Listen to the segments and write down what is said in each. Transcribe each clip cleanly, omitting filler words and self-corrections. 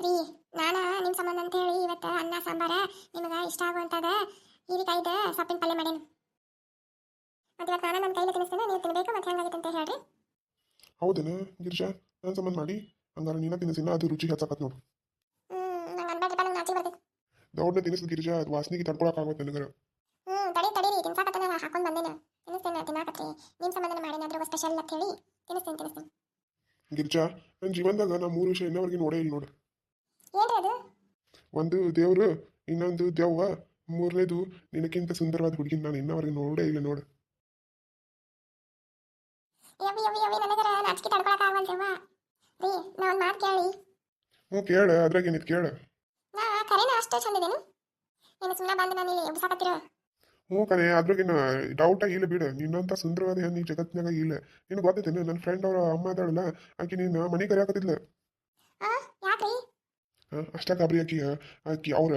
ರೀ ನಾನು ನಿಮ್ಮ ಸಂಬಂಧ ಅಂತ ಹೇಳಿ ಇವತ್ತು ಅನ್ನ ಸಾಂಬಾರ ನಿಮಗೆ ಇಷ್ಟ ಆಗುವಂಥದ ಹೀರಿಕಾಯ್ದ ಸೊಪ್ಪಿನ ಪಲ್ಯ ಮಾಡೇನು. ಮತ್ತೆ ಇವತ್ತು ನಾನು ನನ್ನ ಕೈಲಿ ತಿನ್ನಿಸ್ತೇನೆ, ನೀವು ತಿನ್ಬೇಕು. ಮತ್ತೆ ಹೆಂಗಾಗಿತ್ತು ಅಂತ ಹೇಳ್ರಿ. ಹೌದೇನು ಗಿರಿಜಾ? ನಾನು ಸಂಬಂಧ ಮಾಡಿ ಹಂಗಾರೆ ನೀನ ತಿನ್ನಿಸಿನ ಅದು ರುಚಿ ಹೆಚ್ಚಾಕತ್ ನೋಡು. ನಂಗೆ ಅನ್ಬೇಡ್ರಿಪ್ಪ, ನಂಗೆ ನಾಚಿ ಬರ್ತೈತೆ. ದೌಡ್ನ ತಿನ್ನಿಸ್ ಗಿರಿಜಾ, ಅದು ವಾಸನೆಗೆ ತಡ್ಕೊಳಕ್ಕಾಗತ್ತೆ ನನಗರ. ತಡೀರಿ ತಿನ್ಸಾಕತ್ತನ ಹಾಕೊಂಡು ಬಂದೇನು. ತಿನ್ನಿಸ್ತೇನೆ, ತಿನ್ನಾಕತ್ರಿ. ನಿಮ್ಮ ಸಂಬಂಧನ ಮಾಡೇನು, ಅದ್ರ ಸ್ಪೆಷಲ್ ಅಂತ ಹೇಳಿ ತಿನ್ನಿಸ್ತೇನೆ. ಗಿರಿಜಾ, ನನ್ನ ಜೀವನದಾಗ ನಾ 3 ವಿಷಯ ಇನ್ನವರೆಗೆ ನೋಡೇ ಇಲ್ಲ ನೋಡು. ಏನ್ರಿ ಅದು? ಒಂದು ದೇವ್ರು, ಇನ್ನೊಂದು ದೆವ್ವ, ಮೂರನೇದು ನಿನಕ್ಕಿಂತ ಸುಂದರವಾದ ಹುಡುಗಿನ ನಾನು ಇನ್ನವರೆಗೆ ನೋಡೇ ಇಲ್ಲ ನೋಡು. ಯವಿ ನನಗರ ನಾಚಿಕೆ ತಡ್ಕೊಳಕ್ ಆಗಲ್ತೇವ. ರೀ ನಾ ಒಂದು ಮಾತು ಕೇಳಿ. ಕೇಳ, ಅದ್ರಾಗ ಏನಿತ್ತು ಕೇಳ. ನಾ ಕರೆನ ಅಷ್ಟೇ ಚಂದಿದೇನು, ಏನು ಸುಮ್ಮನೆ ಬಂದು ನಾನು ಎಬ್ಸಾಕತ್ತಿರೋ? ಕಣೆ, ಅದ್ರಾಗಿನ ಡೌಟ ಇಲ್ಲ ಬಿಡು. ನಿನ್ನಂತ ಸುಂದರವಾದ ಹೆಣ್ಣು ಈ ಜಗತ್ತಿನಾಗ ಇಲ್ಲ. ನಿನಗೆ ಗೊತ್ತೈತೇನೆ, ನನ್ನ ಫ್ರೆಂಡ್ ಅವರ ಅಮ್ಮ ಅದಾಳಲ್ಲ, ಆಕಿ ನೀನು ಮನೆ ಕರೆಯಾಕತ್ತಿದ್ಲ. ಯಾಕ್ರಿ? ಅಷ್ಟ ಗಾಬರಿ ಆಕಿ ಅವ್ರ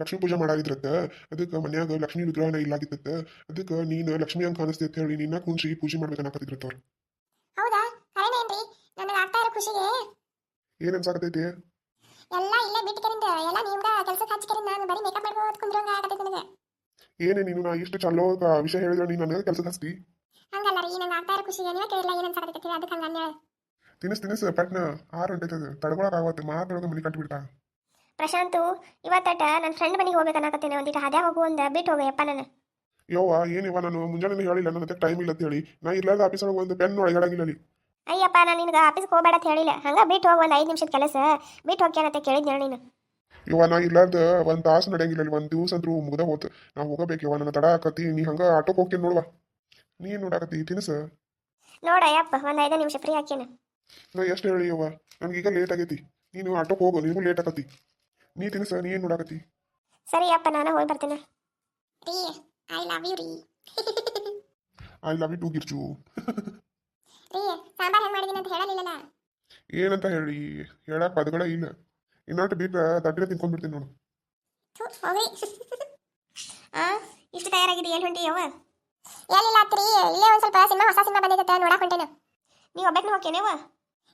ಲಕ್ಷ್ಮೀ ಪೂಜೆ ಮಾಡಾಗಿದ್ರತ್ತ. ಅದಕ್ಕೆ ಮನ್ಯಾಗ ಲಕ್ಷ್ಮೀ ವಿಗ್ರಹನ ಇಲ್ಲಾಗಿತ್ತ. ಅದಕ್ಕೆ ನೀನು ಲಕ್ಷ್ಮಿ ಅಂತ ಕಾಣಿಸ್ತೈತೆ ಹೇಳಿ ನಿನ್ನ ಕುಂಸಿ ಪೂಜೆ ಮಾಡ್ಬೇಕನ್ನಕತ್ತಿದ್ರತ್ತ ಅವ್ರು. ಹೌದಾ? ಕರೆನೇನ್ರಿ? ನನಗೆ ಆಗ್ತಾ ಇರೋ ಖುಷಿಗೆ ಏನ್ ಅನ್ಸಾಕತೈತಿ? ಎಲ್ಲ ಇಲ್ಲೇ ಬಿಟ್ಕರಿಂದ ಎಲ್ಲ ನಿಮ್ಗ ಕೆಲಸಕ್ಕೆ ಹಚ್ಕರಿಂದ ನಾನು ಬರೀ ಮೇಕಪ್ ಮಾಡ್ಬೋದು ಕುಂದ್ರಂಗ ಆಗತೈತಿ ನನಗೆ. ಏನೇ ನೀನು, ನಾ ಇಷ್ಟು ಚಲೋ ವಿಷಯ ಹೇಳಿದ್ರೆ ನೀನು ನನಗೆ ಕೆಲಸಕ್ಕೆ ಹಚ್ತಿ? ಹಂಗಲ್ಲ ರೀ, ನಂಗೆ ಆಗ್ತಾ ಇರೋ ಖುಷಿಗೆ ನೀವೇ ಕೇಳಿಲ್ಲ ಏನ್ ಅನ್ಸಾಕತೈತಿ, ಅದಕ್ಕೆ ಹಂಗ ಅನ್ಯಾಳ. ತಿನ್ನಿಸ್ ಪಟ್ನ 6 ಗಂಟೆ ತಡ್ಕೊಳಕ್ ಆಗತ್ತೆ. ಮಾತಾಡೋದು ಮನೆ ಕಟ್ಬಿಡ್ತಾ. ಪ್ರಶಾಂತು, ಇವತ್ತಟ ನನ್ನ ಫ್ರೆಂಡ್ ಮನೆಗೆ ಹೋಗ್ಬೇಕನ್ನಕತ್ತೇನೆ. ಒಂದಿಟ್ಟು ಹಾದ್ಯಾಗ ಹೋಗು ಒಂದ ಬಿಟ್ಟು ಹೋಗಯ್ಯಪ್ಪ ನಾನು. ಯವ್ವ ಏನಿವ, ನಾನು ಮುಂಜಾನೆ ಹೇಳಿಲ್ಲ ನನ್ನ ಟೈಮ್ ಇಲ್ಲ ಅಂತ ಹೇಳಿ. ನಾ ಇರ್ಲಾರ್ದ ಆಫೀಸ್ ಒಳಗೆ ಒಂದು ಪೆನ್ ಒಳಗಡಂಗಿಲ್ಲ ಅಲ್ಲಿ. ಅಯ್ಯಪ್ಪ, ನಾನು ನಿನಗೆ ಆಫೀಸ್ಗೆ ಹೋಗಬೇಡ ಅಂತ ಹೇಳಿಲ್ಲ. ಹಂಗ ಬಿಟ್ಟು ಹೋಗಿ ಒಂದು 5 ನಿಮಿಷದ ಕೆಲಸ ಬಿಟ್ಟು ಹೋಗ್ಯಾನಂತ ಕೇಳಿದ್ನ ನೀನು. ಇವ ನಾ ಇರ್ಲಾರ್ದ ಒಂದು ತಾಸು ನಡೆಯಂಗಿಲ್ಲ ಅಲ್ಲಿ. ಒಂದು ದಿವಸ ಅಂತೂ ಮುಗ್ದ ಹೋತು. ನಾ ಹೋಗಬೇಕಿವ, ನನ್ನ ತಡ ಆಕತಿ. ನೀ ಹಂಗ ಆಟೋಕ್ ಹೋಗ್ತೀನಿ ನೋಡುವ. ನೀ ಏನು ನೋಡಾಕತಿ? ತಿನ್ನಿಸ ನೋಡಯ್ಯಪ್ಪ, ಒಂದು 5 ನಿಮಿಷ ಫ್ರೀ ಹಾಕೇನ. ನಾ ಎಷ್ಟು ಹೇಳಿ ಯವ್ವ, ನನ್ಗೀಗ ಲೇಟ್ ಆಗೈತಿ. ನೀನು ಆಟೋಕ್ ಹೋಗು, ನೀನು ಲೇಟ್ ಆಗತಿ. ನೀ ತಿನ್ನಿಸ, ನೀ ಏನು ನೋಡಾಕತಿ? ಸರಿ ಅಪ್ಪ, ನಾನು ಹೋಗಿ ಬರ್ತೇನೆ. ರೀ ಐ ಲವ್ ಯು ರೀ. I love you too Girju. ರೀ ಸಾಂಬಾರ್ ಹೆಂಗ್ ಮಾಡಿದೀನಿ ಅಂತ ಹೇಳಲಿಲ್ಲಲ್ಲ. ಏನಂತ ಹೇಳಿ ಹೇಳಕ್ ಪದಗಳ ಇಲ್ಲ. ಇನ್ನೊಟ್ಟು ಬಿಟ್ರೆ ತಟ್ಟಿನ ತಿನ್ಕೊಂಡ್ಬಿಡ್ತೀನಿ ನೋಡು. ಹೋಗ್ರಿ. ಇಷ್ಟು ತಯಾರಾಗಿದೆ, ಎಲ್ಲಿ ಹೊಂಟಿ ಯವ್ವ? ಎಲ್ಲಿಲ್ಲ ಅತ್ರಿ, ಇಲ್ಲೇ ಒಂದು ಸ್ವಲ್ಪ ಹೊಸ ಸಿನಿಮಾ ಬಂದೈತೆ ನೋಡಕ್ ಹೊಂಟೇನ. ನೀವು ಒಬ್ಬಕ್ಕೆ ಹೋಗ್ತೇನೆವ?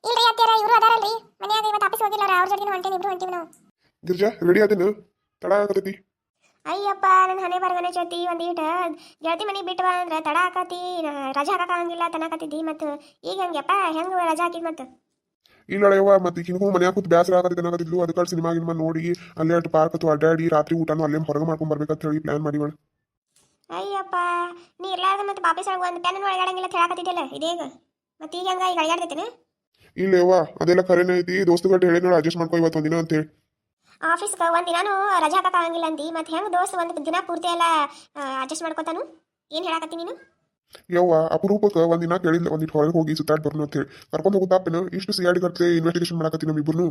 ಇಲ್ರಿ ಅತ್ಯಾರ, ಇವರು ಅದಾರಲ್ರಿ ಮನ್ಯಾಗ. ಇವತ್ತು ಆಫೀಸ್ ಹೋಗಿಲ್ಲ, ಅವ್ರ ಜೊತೆ ಹೊಂಟೇನೆ. ಇಬ್ರು ಹೊಂಟೀವಿ ನಾವು. ಗಿರ್ಜಾ ರೆಡಿ ಆದೇನು? ತಡ ಆಗತೈತಿ. ಅಯ್ಯಪ್ಪ, ನನ್ನ ಹಣೆ ಬರಗನೆ ಜ್ಯೋತಿ. ಒಂದೀಟ ಗೆಳತಿ ಮನೆಗೆ ಬಿಟ್ಟವ ಅಂದ್ರೆ ತಡ ಆಕತಿ. ರಜಾ ಹಾಕಂಗಿಲ್ಲ ತನಕತ್ತಿದ್ದಿ. ಮತ್ತು ಈಗ ಹಂಗ್ಯಪ್ಪ, ಹೆಂಗೆ ರಜಾ ಹಾಕಿದ್ ಮತ್ತು? ಇಲ್ಲಳೆಯವ, ಮತ್ತೆ ಈಗಿನೂ ಮನ್ಯಾಗ ಕೂತ್ ಬೇಸರ ಆಗತ್ತೆ ಅನ್ನಕತ್ತಿದ್ಲು. ಅದಕ್ಕೆ ಸಿನಿಮಾ ಗಿನಿಮಾ ನೋಡಿ ಅಲ್ಲೇ ಅಷ್ಟು ಪಾರ್ಕ್ ಅಥವಾ ಅಡ್ಡಾಡಿ ರಾತ್ರಿ ಊಟನೂ ಅಲ್ಲೇ ಹೊರಗೆ ಮಾಡ್ಕೊಂಡ್ ಬರ್ಬೇಕಂತ ಹೇಳಿ ಪ್ಲಾನ್ ಮಾಡಿವಳು. ಅಯ್ಯಪ್ಪ, ನೀ ಇರ್ಲಾರ್ದ ಮತ್ತೆ ವಾಪಸ್ ಒಳಗೆ ಒಂದು ಪೆನ್ ಒಳಗಡಂಗಿಲ್ಲ ಹೇಳಕತ್ತಿದ್ದಲ್ಲ ಇದೀಗ. ಮತ್ತೆ ಈಗ ಹಂಗ ಈಗ ಅಳಗಾಡ್ತೈತೇನೆ? ಇಲ್ಲೇವ, ಅದೆಲ್ಲ ಕರೆನೇ ಐತಿ. ದೋಸ್ತುಗಟ್ಟು ಹೇಳಿ ನೋಡಿ ಅಡ್ಜಸ್ಟ್ ಮಾಡ್ಕೊ ಇವತ್ತು ಒಂದಿನ ಅಂತೇಳಿ. ಆಫೀಸ್ಗೆ ಒಂದು ದಿನಾನು ರಜಾ ಹಾಕಂಗಿಲ್ಲ ಅಂದಿ. ಮತ್ತೆ ಹೆಂಗೆ ದೋಸ್ತ್ ಒಂದು ದಿನ ಪೂರ್ತಿ ಎಲ್ಲ ಅಡ್ಜಸ್ಟ್ ಮಾಡ್ಕೊತಾನು? ಏನು ಹೇಳಕತ್ತಿ ನೀನು? ಯವ್ವ, ಅಪರೂಪಕ್ಕೆ ಒಂದಿನ ಕೇಳಿದ್ಲ, ಒಂದಿಟ್ಟು ಹೊರಗೆ ಹೋಗಿ ಸುತ್ತಾಡಿ ಬರ್ನು ಅಂತ ಹೇಳಿ ಕರ್ಕೊಂಡು ಹೋಗುತ್ತಾಪೇನು. ಇಷ್ಟು ಸಿಆಡಿ ಕರ್ತೆ ಇನ್ವೆಸ್ಟಿಗೇಷನ್ ಮಾಡಕತ್ತಿ ನಮ್ಮಿಬ್ಬರು.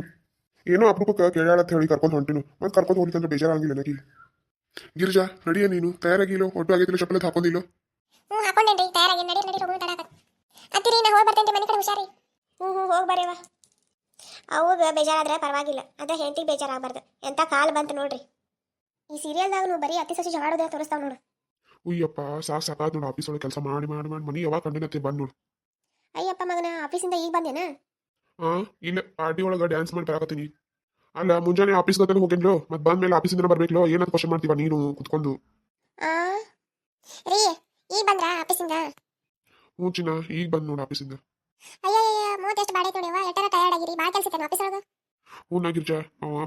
ಏನೋ ಅಪರೂಪಕ್ಕೆ ಕೇಳ್ಯಾಳ ಅಂತ ಹೇಳಿ ಕರ್ಕೊಂಡು ಹೊಂಟಿನು. ಮತ್ತೆ ಕರ್ಕೊಂಡು ಹೋಗ್ಲಿಕ್ಕಂದ್ರೆ ಬೇಜಾರಾಗಿಲ್ಲ ನನಗೆ. ಗಿರಿಜಾ ರೆಡಿಯಾ ನೀನು? ತಯಾರಾಗಿಲ್ಲೋ? ಒಟ್ಟು ಆಗೈತಿಲ್ಲ, ಚಪ್ಪಲ್ ಹಾಕೊಂಡಿಲ್ಲೋ? ಹಾಕೊಂಡೇನ್ರಿ, ತಯಾರಾಗಿ. ನಡಿ ಹೋಗೋಣ ತಡಕ. ಅತ್ತಿರಿ, ನಾ ಹೋಗಿ ಬರ್ತೇನೆ ಮನೆ ಕಡೆ, ಹುಷಾರಿ. ಹೋಗಿ ಬರೇವ. ಅವಾಗ ಬೇಜಾರಾದ್ರೆ ಪರವಾಗಿಲ್ಲ, ಅದೇ ಹೆಂಡತಿಗೆ ಬೇಜಾರಾಗಬಾರ್ದು. ಎಂತ ಕಾಲ್ ಬಂತು ನೋಡ್ರಿ. ಈ ಸೀರಿಯಲ್ದಾಗ ನೀವು ಬರೀ ಅತ್ತಿ ಸಸಿ ಜಗಾಡೋದೇ ತೋರಿಸ್ತಾವ ನೋಡು. ಉಯ್ಯಪ್ಪ, ಸಾಕಾದ್ ನೋಡು. ಆಫೀಸ್ ಒಳಗೆ ಕೆಲಸ ಮಾಡಿ ಮಾಡಿ ಮಾಡಿ ಮನಿ ಯಾವಾಗ ಕಂಡಿನತ್ತೆ ಬಂದ್ ನೋಡು. ಅಯ್ಯಪ್ಪ ಮಗನ, ಆಫೀಸಿಂದ ಈಗ ಬಂದೇನ? ಇಲ್ಲ, ಪಾರ್ಟಿ ಒಳಗೆ ಡ್ಯಾನ್ಸ್ ಮಾಡಿ ಬರಾಕತ್ತೀನಿ. ಅಲ್ಲ, ಮುಂಜಾನೆ ಆಫೀಸ್ ಗತನ ಹೋಗಿನ್ಲೋ, ಮತ್ತೆ ಬಂದ್ಮೇಲೆ ಆಫೀಸಿಂದ ಬರ್ಬೇಕೋ? ಏನಂತ ಕ್ವಶನ್ ಮಾಡ್ತೀವ ನೀನು ಕುತ್ಕೊಂಡು? ರೀ ಈಗ ಬಂದ್ರಾ ಆಫೀಸಿಂದ? ಹ್ಞೂ ಚಿನ್ನ, ಈಗ ಬಂದ್ ನೋಡು ಆಫೀಸಿಂದ. ಅಯ್ಯಯ್ಯ, ಮೂವತ್ತೆಷ್ಟು ಬಾಡೆ ನೋಡಿವ. ಎಟ್ಟರ ಟಯರ್ಡ್ ಆಗಿರಿ, ಭಾಳ ಕೆಲಸ ಇತ್ತು ಆಫೀಸ್ ಒಳಗೆ. ಹ್ಞೂ ನಾ ಗಿರ್ಜಾ,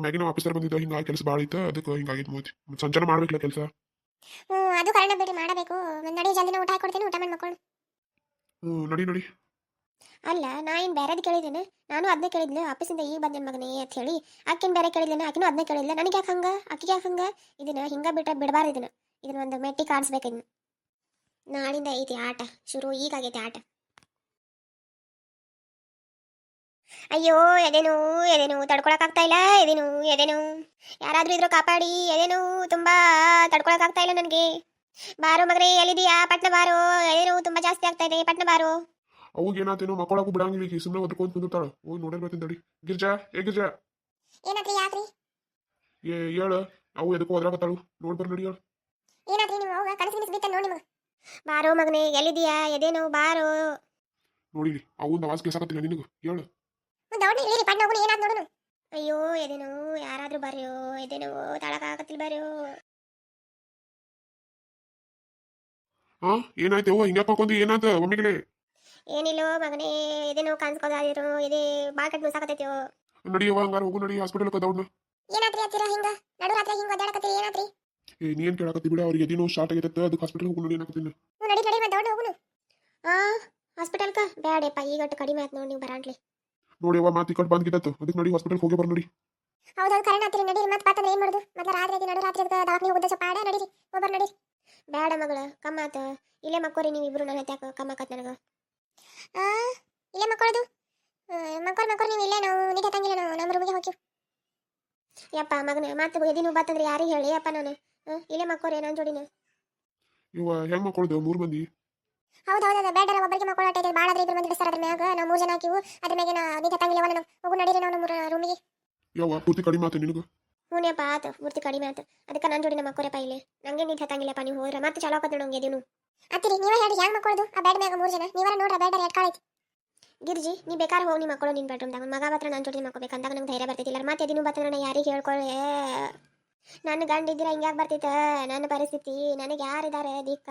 ಮ್ಯಾಗಿನ ಆಫೀಸರ್ ಬಂದಿದ್ದ. ಹಿಂಗಾಗಿ ಕೆಲಸ ಭಾಳ ಇತ್ತು, ಅದಕ್ಕೆ ಹಿಂಗಾಗಿತ್ತು. ಮೂತಿ ಸಂಚಾರ ಮಾಡ್ಬೇಕಲ್ಲ ಕೆಲಸ. ಅದು ಕಾರಣ ಬಿಡಿ, ಮಾಡಬೇಕು. ನಡಿ, ಜಲ್ದಿನ ಊಟ ಹಾಕೊಡ್ತೀನಿ, ಊಟ ಮಾಡಿ ಮಕ್ಕೊಂಡು. ನಡಿ. ಅಲ್ಲ, ನಾ ಏನು ಬೇರೆದು ಕೇಳಿದ್ದೇನೆ? ನಾನು ಅದನ್ನೇ ಕೇಳಿದ್ಲು. ಆಫೀಸಿಂದ ಈಗ ಬಂದೇನು ಮಗನೇ ಅಂತ ಹೇಳಿ. ಆಕಿನ ಬೇರೆ ಕೇಳಿದ್ಲೇನೆ, ಆಕಿನೂ ಅದನ್ನೇ ಕೇಳಿದ್ಲ. ನನಗೆ ಯಾಕೆ ಹಂಗ, ಆಕಿಗೆ ಯಾಕೆ ಹಂಗ? ಇದನ್ನ ಹಿಂಗ ಬಿಡಬಾರ್ದು. ಇದನ್ನ ಒಂದು ಮೆಟ್ಟಿ ಕಾಣಿಸ್ಬೇಕು. ಇದನ್ನ ನಾಳಿಂದ ಐತಿ ಆಟ ಶುರು. ಈಗಾಗೈತಿ ಆಟ. ಅಯ್ಯೋ, ಎದೇನು ತಡ್ಕೊಳಕ್ಕಾಗ್ತಾ ಇಲ್ಲ. ಎದೇನು ಯಾರಾದ್ರೂ ಇದ್ರು ಕಾಪಾಡಿ. ಎದೇನು ತುಂಬಾ ತಡ್ಕೊಳಕ್ಕಾಗ್ತಾ ಇಲ್ಲ ನನಗೆ. ಬಾರೋ ಮಗನೇ, ಎಲ್ಲಿದೀಯಾ? ಪಟ್ನ ಬಾರೋ. ಎದೇನು ತುಂಬಾ ಜಾಸ್ತಿ ಆಗ್ತಾ ಇದೆ, ಪಟ್ನ ಬಾರೋ. ಅವಾಗ ಏನಾತೇನೋ ಮಕ್ಕಳಾಗೂ ಬಿಡಂಗಿಲ್ಲ, ಸುಮ್ಮನೆ ಒದ್ಕೊಂತ ಕುಂದಿರ್ತಾಳ. ಹೋಗಿ ನೋಡೇ ಬರ್ತೀನಿ ತಡಿ. ಗಿರ್ಜಾ, ಗಿರ್ಜಾ. ಏನಾದ್ರಿ? ಯಾಕ್ರಿ? ಹೇಳು, ಅವು ಎದಕ್ಕೂ ಒದ್ರಾಕತ್ತಾಳು. ನೋಡ್ಬರ್ ನಡಿ ಹೇಳು. ಏನಾದ್ರಿ? ನೀವು ಹೋಗ ಕನಸು ಬಿತ್ತ ನೋಡಿ ನಿಮಗೆ. ಬಾರೋ ಮಗನೇ, ಎಲ್ಲಿದೀಯಾ? ಎದೇನು ಬಾರೋ. ನೋಡಿಲಿ, ಅವು ಆವಾಜ್ ಕೇಳ್ಸಾಕತ್ತಿಲ್ಲ ನಿನಗೆ? ಹೇಳು. ದೌಡ್ನಿ ಇಳಿರಿ, ಪಟ್ನ ಹೋಗೋಣ. ಏನಾದ್ ನೋಡೋಣ. ಅಯ್ಯೋ ಎದೇನೋ ಯಾರಾದ್ರೂ ಬರ್ಯೋ ಎದೇನೋ ತಳಕಾಗತ್ತಿಲ್ಲ ಬರ್ಯೋ. ಹಾ ಏನಾಯ್ತು ಅವ್ವ ಹಿಂಗ್ಯಾಕ್ ಮಾಡ್ಕೊಂಡಿ ಏನಾಯ್ತು ಒಮ್ಮೆಗೆ ಏನಿಲ್ಲೋ ಮಗನೇ ಎದೇನೋ ಕಾಣಿಸ್ಕೋದಾದಿರೋ ಎದೆ ಬಾಳ್ ಕಟ್ ನುಸಾಕತೈತ್ಯೋ. ನಡಿಯವ್ವ ಹಂಗಾರ ಹೋಗು ನಡಿ ಹಾಸ್ಪಿಟಲ್ ಕದವ್ನ. ಏನಾತ್ರಿ ಹತ್ತಿರ ಹಿಂಗ ನಡು ರಾತ್ರಿ ಹಿಂಗ ಒದ್ದಾಡಕತ್ತೀರಿ ಏನಾತ್ರಿ? ಏ ನೀ ಏನ್ ಕೇಳಕತ್ತಿ ಬಿಡ ಅವ್ರಿಗೆ ಎದಿನೋ ಸ್ಟಾರ್ಟ್ ಆಗೈತೆ ಅದಕ್ಕೆ ಹಾಸ್ಪಿಟಲ್ ಹೋಗು ನಡಿ ಏನಾಕತ್ತೀನಿ. ನಡಿ ನಡಿ ಮತ್ತೆ ದೌಡ್ ಹೋಗುನು. ಆ ಹಾಸ್ಪಿಟಲ್ಕ ಬ್ಯಾಡಪ್ಪ ಈಗಟ್ಟು ಕಡಿಮೆ ಆಯ್ತು ನೋಡಿ ನೀವು ಬರಾಂಟ್ಲಿ. ನೋಡಿಯವ್ವ ಮಾತು ಈ ಕಟ್ ಬಂದ್ಗಿತ್ತು ಅದಕ್ಕೆ ನಡಿ ಹಾಸ್ಪಿಟಲ್ ಹೋಗಿ ಬರ್ ನಡಿ. ಹೌದೌದು ಕರೆಕ್ಟ್ ಆತ್ರಿ ನಡೀರಿ ಮತ್ತೆ ಪಾತಂದ್ರೆ ಏನು ಮಾಡುದು ಮತ್ತೆ ರಾತ್ರಿ ನಡು ರಾತ್ರಿ ದವಾಖಾನೆ ಹೋಗೋದ ಸ್ವಲ್ಪ ಆಡ ನಡೀರಿ ಹೋಗ್ಬರ್ ನಡೀರಿ. ಬೇಡ ಮಗಳ ಕಮ್ಮಾತ ಇಲ್ಲೇ ಮಕ್ಕೋರಿ ನೀವು ಇಬ್ರು ನನ್ನ ಹತ್ಯಾಕ ಕಮ್ಮಾಕತ್ ನನಗೆ. ಇಲ್ಲೇ ಮಕ್ಕಳದು ಮಕ್ಕಳು ನೀವು ಇಲ್ಲೇ ನಾವು ನಿದ್ದೆ ತಂಗಿಲ್ಲ ನಾವು ನಮ್ಮ ರೂಮಿಗೆ ಹೋಗ್ತೀವಿ. ಯಪ್ಪ ಮಗನ ಮತ್ತೆ ಎದಿನೂ ಬಾತಂದ್ರೆ ಯಾರಿಗೆ ಹೇಳಿ ಅಪ್ಪ ನಾನು ಇಲ್ಲೇ ಮಕ್ಕೋರಿ ನಾನು ಜೋಡಿನ. ಇವ ಹೆಂಗ್ ಮಾಡ್ಕೊಳ್ದು 3 ಮಂದಿ. ಹೌದೌದು ಬೇಡ ಒಬ್ಬರಿಗೆ ಮಕ್ಕಳು ಭಾಳ ಆದ್ರೆ 2 ಮಂದಿ ಬಿಡ್ತಾರೆ ಅದ್ರ ಮ್ಯಾಗ ನಾವು 3 ಜನ ಹಾಕಿವು ಅದ್ರ ಮ್ಯಾಗೆ ನಿದ್ದೆ ತಂಗಿಲ್ಲವ ನಾವು ಹೋಗು ನಡೀರಿ ನಾವು ನಮ್ಮ ರೂಮಿಗೆ. ಯವ್ವ ಪೂರ್ತಿ ಕಡಿಮೆ ಆತ ನಿನಗೆ. ಹೂನೇಪ್ಪ ಆತು ಪೂರ್ತಿ ಕಡಿಮೆ ಆತು ಅದಕ್ಕೆ ನಾನು ಜೋಡಿ ನಮ್ಮ ಮಕ್ಕೋರಪ್ಪ ಇಲ್ಲಿ ನಂಗೆ ನಿದ್ದೆ ಹತ್ತಂಗಿಲ್ಲಪ್ಪ ನೀವು ಹೋದ್ರೆ ಮತ್ತೆ ಚಲೋ ಆಕತ್ತ ನಂಗೆ ಎದಿನು. ಅತ್ತಿರಿ ನೀವೇ ಹೇಳಿ ಹೆಂಗ್ ಮಕ್ಕಳದು ಆ ಬೆಡ್ ಮ್ಯಾಗ 3 ಜನ ನೀವರ ನೋಡ್ರ ಬೆಡ್ ಎರಡು ಕಾಳೈತಿ. ಗಿರ್ಜಿ ನೀ ಬೇಕಾದ್ರೆ ಹೋಗಿ ನಿಮ್ಮ ಮಕ್ಕಳು ನಿನ್ನ ಬೆಡ್ರೂಮ್ದಾಗ ಮಗ ಮಾತ್ರ ನಾನು ಜೋಡಿ ಮಕ್ಕೋಬೇಕಂದಾಗ ನಂಗೆ ಧೈರ್ಯ ಬರ್ತಿದ್ದಿಲ್ಲ ಮತ್ತೆ ಎದಿನೂ ಬರ್ತಂದ್ರೆ ಯಾರಿಗೆ ಹೇಳ್ಕೊಳ್ಳೆ. ನನ್ನ ಗಂಡ ಇದ್ದೀರ ಹಿಂಗ್ಯಾಕೆ ಬರ್ತಿತ್ತ ನನ್ನ ಪರಿಸ್ಥಿತಿ ನನಗೆ ಯಾರಿದ್ದಾರೆ ದಿಕ್ಕ.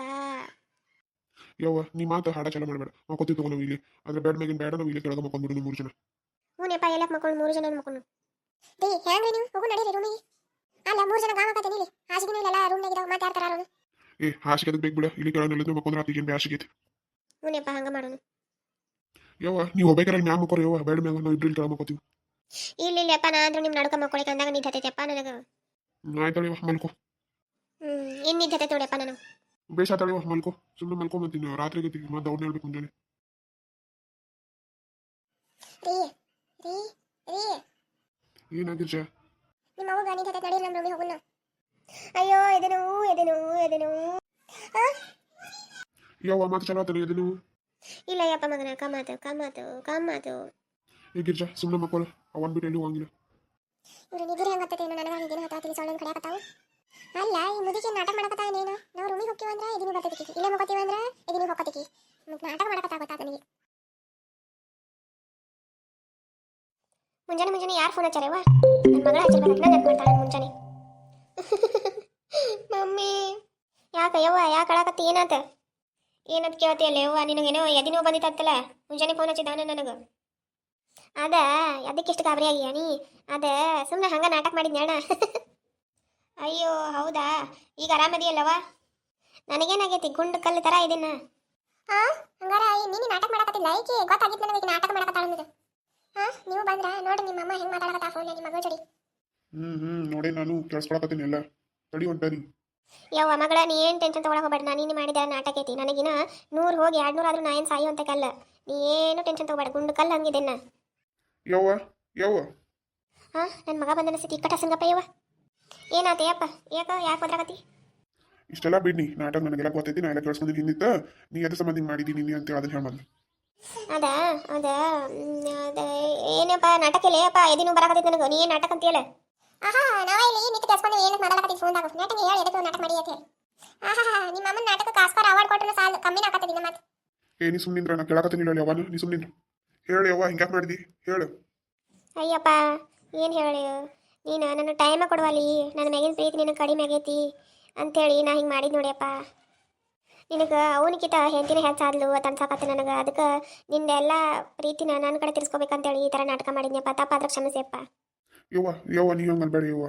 ಯವ್ವ ನೀ ಮಾತು ಹಾಡ ಚಲೋ ಮಾಡಬೇಡ ಮಕ್ಕೋತಿ ತಗೋ ನಾವು ಇಲ್ಲಿ ಅದ್ರ ಬೆಡ್ ಮ್ಯಾಗಿನ ಬೇಡ ನಾವು ಇಲ್ಲಿ ಕೆಳಗೆ ಮಕ್ಕೊಂಡ್ಬಿಡು 3 ಜನ. ಹೂನೇಪ್ಪ ಎಲ್ಲಕ್ಕೆ ಮಕ್ಕಳು 3 ಜನ ಮಕ್ಕಳು ರೀ ಹೆಂಗ್ರಿ ನೀವು ಹೋಗು ನಡೀರಿ ರೂಮಿಗೆ. ಅಲ್ಲ 3 ಜನ ಗಾಮಕತ್ತೆ ನೀಲಿ ಹಾಸಿಗೆ ಇಲ್ಲ ರೂಮ್ನಾಗ ಇದಾವ ಮತ್ತೆ ಯಾರು ತರಾರು. ಏ ಹಾಸಿಗೆ ಅದಕ್ಕೆ ಬೇಕು ಬಿಡ ಇಲ್ಲಿ ಕೆಳಗೆ ನಿಲ್ಲಿದ್ದು ಮಕ್ಕೊಂಡ್ರೆ ಆತಿಗೆ ಬ್ಯಾಸಿಗೈತಿ. ಹೂನೇಪ್ಪ ಹಂಗ ಮಾಡೋಣ. ಯವ್ವ ನೀವು ಹೋಗ್ಬೇಕಾರೆ ಮ್ಯಾಗ ಮಕ್ಕೋರಿ ಯವ್ವ ಬೆಡ್ ಮ್ಯಾಗ ನಾವು ಇಬ್ರು ಕೆಳಗೆ ಮಕ್ಕೋತೀವಿ. ಇಲ್ಲಪ್ಪ ನಾ ಅಂದ್ರೂ ನಿಮ್ಮ ನಡ್ಕ ಮಕ್ಕೊಳಿಕೆ ಅಂದಾಗ ನಿದ್ದೆ ಹತ್ತೈತೆಪ್ಪ ನನಗೆ. ಆಯ್ತಾಳಿವ ಮಲ್ಕೋ. ಇನ್ನು ನಿದ್ದೆ ಹತ್ತೈತೆ ನೋಡಪ್ಪ ನಾನು. ಬೇಸಾತಾಳಿವ ಮಲ್ಕೋ ಸುಮ್ಮನೆ ಮಲ್ಕೊಂಬಂತೀನಿ ರಾತ್ರಿ ಆಗೈತಿ ಮತ್ತೆ ಅವ್ರನ್ನ ಹೇಳ್ಬೇಕು ಮುಂಜಾನೆ. ರೀ ರೀ ರೀ ಏನಾಗಿರ್ಜ ನಿಮ್ಮ ಅವ್ಗ ನಿದ್ದೆ ಹತ್ತೈತೆ ನಡೀರಿ ನಮ್ಮ ರೂಮಿಗೆ ಹೋಗೋಣ. ಅಯ್ಯೋ ಎದೆನು ಎದೆನು ಎದೆನು. ಯವ್ವ ಮಾತು ಚಲೋ ಆತನ ಎದೆನು. ಇಲ್ಲ ಯಪ್ಪ ಮಗನ ಕಮ್ಮಾತು ಕಮ್ಮಾತು ಕಮ್ಮಾತು. ಏ ಗಿರ್ಜ ಸುಮ್ಮನೆ ಮಕ್ಕೋಳ ಅವನ್ ಬಿಟ್ಟು ಎಲ್ಲಿ ಹೋಗಂಗಿಲ್ಲ. ಇವ್ರು ನಿದ್ರೆ ಹೆಂಗತ್ತೈತೆ ನನಗೆ ನಿದ್ದೆ ಹತ್ತಾತಿಲಿ ಸೊಳ್ಳೆ ಕಡಿಯಾಕತ್ತಾವು. ಅಲ್ಲ ಈ ಮುದುಕಿ ನಾಟಕ ಮಾಡಕತ್ತಾವ ನೀನು ನಾವು ರೂಮಿಗೆ ಹೋಗ್ತೀವಿ ಅಂದ್ರೆ ಇದೀನಿ ಬರ್ತೈತಿ ಇಲ್ಲೇ ಮಕ್ಕೋತೀವಿ ಅಂದ್ರೆ ಇದೀನಿ ಹೊಕ್ಕತಿಕಿ ನಾಟಕ ಮಾಡಕತ್ತಾ ಗೊತ್ತಾತ ನನಗೆ. ಮುಂಜಾನೆ ಮುಂಜಾನೆ ಯಾರು ಫೋನ್ ಹಚ್ಚಾರವ ನನ್ನ ಮಗಳ ಹಚ್ಚಿರ್ಬೇಕು ನಾನು ನೆನ್ಪು ಮಾಡ್ತಾಳೆ ಮುಂಜಾನೆ. ಮಮ್ಮಿ ಯಾಕೆ ಯವ್ವ ಯಾಕೆ ಅಳಕತ್ತಿ ಏನಾತ ಏನಂತ ಕೇಳ್ತೀಯಲ್ಲ ಯವ್ವ ನಿನಗೇನೋ ಎದಿನೋ ಬಂದಿತ್ತಲ್ಲ ಮುಂಜಾನೆ ಫೋನ್ ಹಚ್ಚಿದ್ದಾನೆ ನನಗೆ. ಅದ ಅದಕ್ಕಿಷ್ಟು ಗಾಬರಿ ಆಗಿಯ ನೀ ಅದ ಸುಮ್ಮನೆ ಹಂಗ ನಾಟಕ ಮಾಡಿದ್ನ. ಅಯ್ಯೋ ಹೌದಾ ಈಗ ಆರಾಮದಿಯಲ್ಲವ? ನನಗೇನಾಗೈತಿ ಗುಂಡು ಕಲ್ಲು ಥರ ಇದನ್ನ. ಹಂಗಾರ ನೀನು ನಾಟಕ ಮಾಡಕತ್ತಿಲ್ಲ ಈಕೆ ಗೊತ್ತಾಗಿತ್ತು ನನಗೆ ನಾಟಕ ಮಾಡಕತ್ತಾಳ ಅನ್ನೋದು. ನೀವು ಬಂದ್ರ ನೋಡಿ ನಿಮ್ಮ ಅಮ್ಮ ಹೆಂಗೆ ಮಾತಾಡಕತ್ತಾ ಫೋನ್ ನಿಮ್ಮ ಮಗಳ ಜೋಡಿ. ನೋಡಿ ನಾನು ಕೇಳಿಸ್ಕೊಳಕತ್ತೀನಿ ಎಲ್ಲ ತಡಿ ಹೊಂಟನಿ. ಯವ್ವ ಮಗಳ ನೀ ಏನು ಟೆನ್ಷನ್ ತೊಗೊಳಕ್ ಹೋಗ್ಬೇಡ ನಾನು ನೀನು ಮಾಡಿದ ನಾಟಕ ಐತಿ ನನಗಿನ 100 ಹೋಗಿ 200 ಆದ್ರೂ ನಾ ಏನು ಸಾಯೋ ಅಂತ ಕಲ್ಲ ನೀ ಏನು ಟೆನ್ಷನ್ ತೊಗೊಬೇಡ ಗುಂಡು ಕಲ್ಲು ಹಂಗಿದೆನ್ನ. ಯವ್ವ ಯವ್ವ ನನ್ನ ಮಗ ಬಂದನ ಸಿಟಿ ಕಟ್ಟ ಸಂಗಪ್ಪ ಯವ್ವ ಏನಾತ ಯಪ್ಪ ಯಾಕೆ ಬದ್ರಾಗತ್ತಿ? ಇಷ್ಟೆಲ್ಲ ಬಿಡ್ನಿ ನಾಟಕ ನನಗೆಲ್ಲ ಗೊತ್ತೈತಿ ನಾ ಎಲ್ಲ ಕೇಳಿಸ್ಕೊಂಡಿನಿ ಹಿಂದಿತ್ತ ನೀ ಎದ್ರ ಸಂಬಂಧ ಮಾಡಿದ್ದೀನಿ ಅಂತ ಅದನ್ನ ಹೇಳ ಮೊದಲು. ಅದ ಅದ ಅದ ಏನಪ್ಪ ನಾಟಕ ಇಲ್ಲ ಯಪ್ಪ ಎದಿನೂ ಬರಾಕತ್ತೈತಿ ನನಗೆ ನೀ ಏನು ನಾಟಕ ಅಂತೀಯಲ್ಲ. ನಾವೇ ಇಲ್ಲಿ ನಿಂತು ಕೆಸ್ಕೊಂಡು ಏನಕ್ಕೆ ಮಾತಾಡಕತ್ತಿ ಫೋನ್ದಾಗ ನಾಟಕ ಹೇಳಿ ಎದಕ್ಕೆ ನಾಟಕ ಮಾಡಿ ಅಂತ ಹೇಳಿ. ನಿಮ್ಮ ಅಮ್ಮನ ನಾಟಕಕ್ಕೆ ಆಸ್ಕಾರ ಅವಾರ್ಡ್ ಕೊಟ್ಟರು ಸಾಲು ಕಮ್ಮಿನ ಆಕತ್ತಿ ದಿನ ಮತ್ತೆ. ಏ ನೀ ಸುಮ್ಮನಿಂದ್ರ ನಾ ಕೇಳಕತ್ತೀನಿ ಅವನು ನೀ ಸುಮ್ಮನಿಂದ್ರ ಹೇಳಿ ಯವ್ವ ಹಿಂಗ್ಯಾಕೆ ಮಾಡಿದಿ ಹೇಳು. ಅಯ್ಯಪ್ಪ ಏನು ಹೇಳಿ ನೀನು ನನ್ನ ಟೈಮ ಕೊಡುವಲ್ಲಿ ನನ್ನ ಮ್ಯಾಗಿನ ಪ್ರೀತಿ ನಿನಗೆ ಕಡಿಮೆ ಆಗೈತಿ ಅಂಥೇಳಿ ನಾ ಹಿಂಗೆ ಮಾಡಿದ್ ನೋಡಿಯಪ್ಪ. ನಿನಗೆ ಅವನಿಗಿಂತ ಹೆಂಡತಿನ ಹೆಚ್ಚಾದ್ಲು ಅಂತ ಅನ್ಸಾಕತ್ತ ನನಗೆ ಅದಕ್ಕೆ ನಿಂದೆಲ್ಲ ಪ್ರೀತಿನ ನನ್ನ ಕಡೆ ತಿರ್ಸ್ಕೊಬೇಕಂತೇಳಿ ಈ ಥರ ನಾಟಕ ಮಾಡಿದ್ನಪ್ಪ ತಪ್ಪಾದ್ರೆ ಕ್ಷಮಿಸಿಯಪ್ಪ. ಯವ್ವ ಯವ್ವ ನೀ ಹಂಗೆ ಅನ್ಬೇಡ ಯವ್ವ.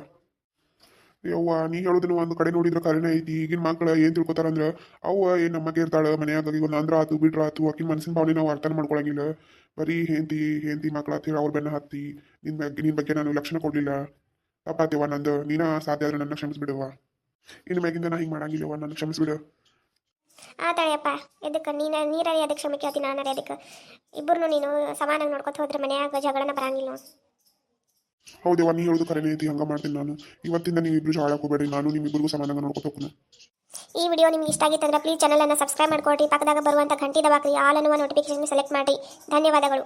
ಯವ್ವ ನೀ ಹೇಳೋದನ್ನು ಒಂದು ಕಡೆ ನೋಡಿದ್ರೆ ಕರೆನೇ ಐತಿ ಈಗಿನ ಮಕ್ಳು ಏನು ತಿಳ್ಕೊತಾರಂದ್ರೆ ಅವ್ವ ಏನು ನಮಗೆ ಇರ್ತಾಳೆ ಮನ್ಯಾಗ ಈಗ ಒಂದು ಅಂದ್ರ ಆತು ಬಿಟ್ರ ಆತು ಆಕಿನ ಮನಸ್ಸಿನ ಭಾವನೆ ನಾವು ಅರ್ಥನ ಮಾಡ್ಕೊಳಂಗಿಲ್ಲ. ಬರೀ ಹೆಂಡತಿ ಮಕ್ಳು ಅಂತ ಹೇಳಿ ಅವ್ರ ಬೆನ್ನ ಹತ್ತಿ ನಿನ್ನ ಬಗ್ಗೆ ನಾನು ಲಕ್ಷಣ ಕೊಡಲಿಲ್ಲ ತಪ್ಪಾತೇವ ನಂದು ನೀನ ಸಾಧ್ಯ ಆದ್ರೆ ನನ್ನ ಕ್ಷಮಿಸ್ಬಿಡುವ. ಇನ್ನು ಮ್ಯಾಗಿಂದ ನಾ ಹಿಂಗೆ ಮಾಡಂಗಿಲ್ಲವ ನನ್ನ ಕ್ಷಮಿಸ್ಬಿಡು. ಆತಾಳಪ್ಪ ಎದಕ್ಕೆ ನೀರೇ ಅದಕ್ಕೆ ಕ್ಷಮೆ ಕೇಳ್ತೀನಿ ನಾನರೇ ಅದಕ್ಕೆ ಇಬ್ಬರು ನೀನು ಸಮಾನಾಗಿ ನೋಡ್ಕೊತ ಹೋದ್ರೆ ಮನ್ಯಾಗ ಜಗಳನ ಬರಂಗಿಲ್ಲ. ಹೌದೇವ ನೀ ಹೇಳೋದು ಕರೆನೇ ಐತಿ ಹಂಗೆ ಮಾಡ್ತೀನಿ ನಾನು ಇವತ್ತಿಂದ ನೀವು ಇಬ್ರು ಜಾಳಕ್ಕೆ ಹೋಗ್ಬೇಡಿ ನಾನು ನಿಮ್ಮಿಬ್ಬರಿಗೂ ಸಮಾನಾಗಿ ನೋಡ್ಕೊತ ಹೋಗ್ತೀನಿ. ಈ ವಿಡಿಯೋ ನಿಮ್ಗೆ ಇಷ್ಟ ಆಗಿತ್ತಂದ್ರೆ ಪ್ಲೀಸ್ ಚಾನಲನ್ನು ಸಬ್ಸ್ಕ್ರೈಬ್ ಮಾಡ್ಕೊಡಿ ಪಕ್ಕದಾಗ ಬರುವಂಥ ಗಂಟೆ ದಬಾಕ್ರಿ ಆಲ್ ಅನ್ನುವ ನೋಟಿಫಿಕೇಶನ್ ಸೆಲೆಕ್ಟ್ ಮಾಡಿ. ಧನ್ಯವಾದಗಳು.